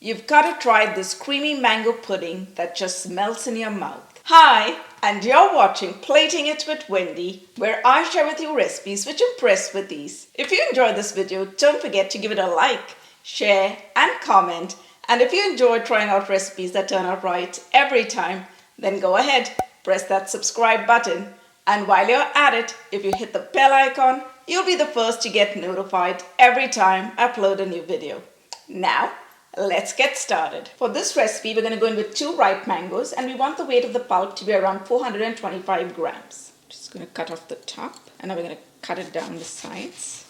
You've got to try this creamy mango pudding that just melts in your mouth. Hi, and you're watching Plating It with Wendy, where I share with you recipes which impress with ease. If you enjoyed this video, don't forget to give it a like, share, and comment. And if you enjoy trying out recipes that turn out right every time, then go ahead, press that subscribe button. And while you're at it, if you hit the bell icon, you'll be the first to get notified every time I upload a new video. Now, let's get started. For this recipe, we're going to go in with 2 ripe mangoes, and we want the weight of the pulp to be around 425 grams. Just going to cut off the top, and now we're going to cut it down the sides.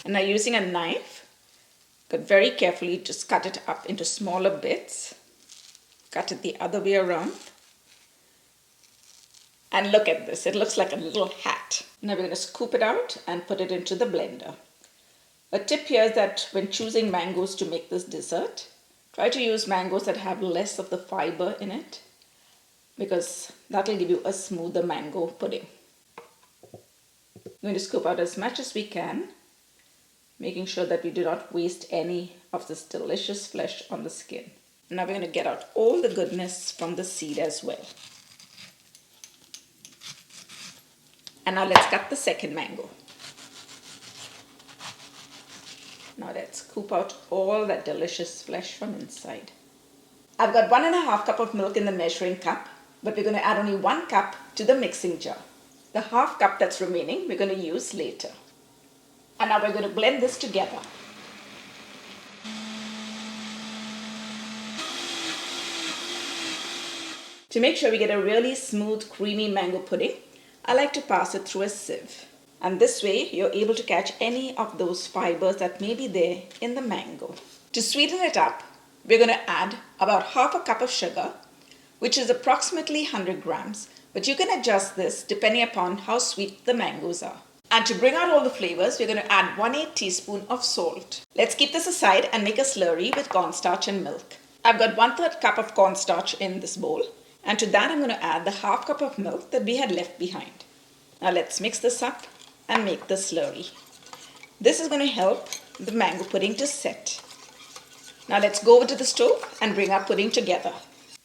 And now using a knife, very carefully just cut it up into smaller bits. Cut it the other way around. And look at this, it looks like a little hat. Now we're going to scoop it out and put it into the blender. A tip here is that when choosing mangoes to make this dessert, try to use mangoes that have less of the fiber in it, because that will give you a smoother mango pudding. I'm going to scoop out as much as we can, making sure that we do not waste any of this delicious flesh on the skin. Now we're going to get out all the goodness from the seed as well. And now let's cut the second mango. Now let's scoop out all that delicious flesh from inside. I've got 1.5 cup of milk in the measuring cup, but we're going to add only 1 cup to the mixing jar. The half cup that's remaining we're going to use later. And now we're going to blend this together. To make sure we get a really smooth, creamy mango pudding, I like to pass it through a sieve. And this way, you're able to catch any of those fibers that may be there in the mango. To sweeten it up, we're going to add about half a cup of sugar, which is approximately 100 grams, but you can adjust this depending upon how sweet the mangoes are. And to bring out all the flavors, we're going to add 1/8 teaspoon of salt. Let's keep this aside and make a slurry with cornstarch and milk. I've got 1/3 cup of cornstarch in this bowl. And to that I'm going to add the half cup of milk that we had left behind. Now let's mix this up and make the slurry. This is going to help the mango pudding to set. Now let's go over to the stove and bring our pudding together.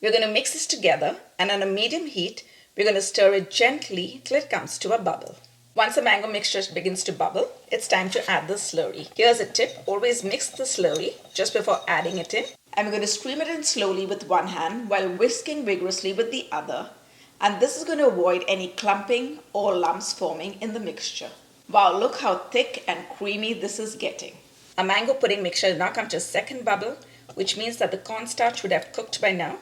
We're going to mix this together, and on a medium heat, we're going to stir it gently till it comes to a bubble. Once the mango mixture begins to bubble, it's time to add the slurry. Here's a tip, always mix the slurry just before adding it in. And we're going to stream it in slowly with one hand while whisking vigorously with the other. And this is going to avoid any clumping or lumps forming in the mixture. Wow, look how thick and creamy this is getting. Our mango pudding mixture has now come to a second bubble, which means that the cornstarch would have cooked by now.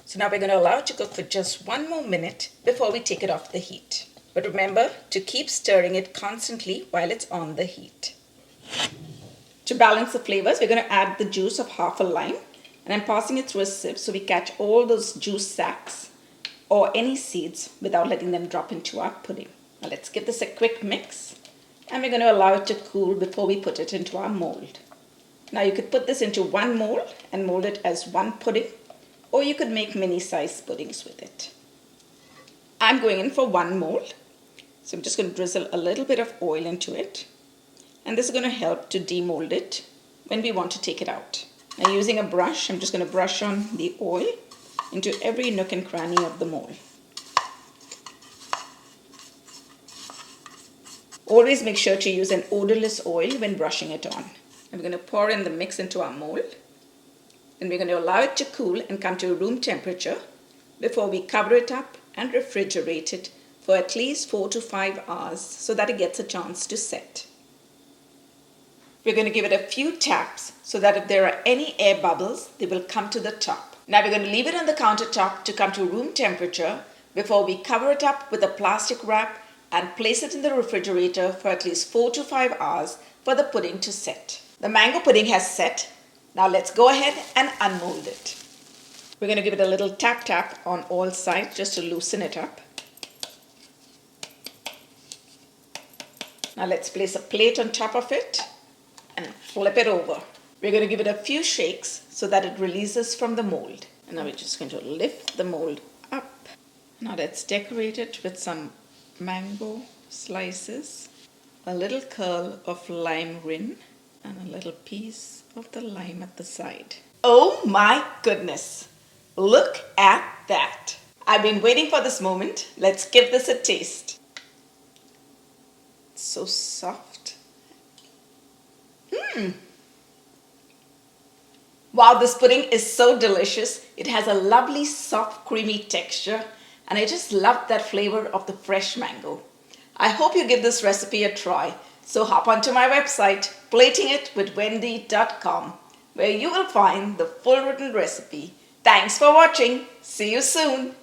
So now we're going to allow it to cook for just 1 more minute before we take it off the heat. But remember to keep stirring it constantly while it's on the heat. To balance the flavors, we're going to add the juice of half a lime. And I'm passing it through a sieve so we catch all those juice sacs or any seeds without letting them drop into our pudding. Now let's give this a quick mix, and we're going to allow it to cool before we put it into our mold. Now you could put this into one mold and mold it as one pudding, or you could make mini-sized puddings with it. I'm going in for one mold, so I'm just going to drizzle a little bit of oil into it, and this is going to help to demold it when we want to take it out. Now using a brush, I'm just going to brush on the oil into every nook and cranny of the mold. Always make sure to use an odorless oil when brushing it on. I'm going to pour in the mix into our mold. Then we're going to allow it to cool and come to room temperature before we cover it up and refrigerate it for at least 4 to 5 hours so that it gets a chance to set. We're going to give it a few taps so that if there are any air bubbles, they will come to the top. Now we're going to leave it on the countertop to come to room temperature before we cover it up with a plastic wrap and place it in the refrigerator for at least 4 to 5 hours for the pudding to set. The mango pudding has set. Now let's go ahead and unmold it. We're going to give it a little tap on all sides just to loosen it up. Now let's place a plate on top of it and flip it over. We're going to give it a few shakes so that it releases from the mold. And now we're just going to lift the mold up. Now let's decorate it with some mango slices. a little curl of lime rind and a little piece of the lime at the side. Oh my goodness! Look at that! I've been waiting for this moment. Let's give this a taste. It's so soft. Wow, this pudding is so delicious. It has a lovely soft creamy texture and I just love that flavor of the fresh mango. I hope you give this recipe a try. So hop onto my website platingitwithwendy.com where you will find the full written recipe. Thanks for watching. See you soon.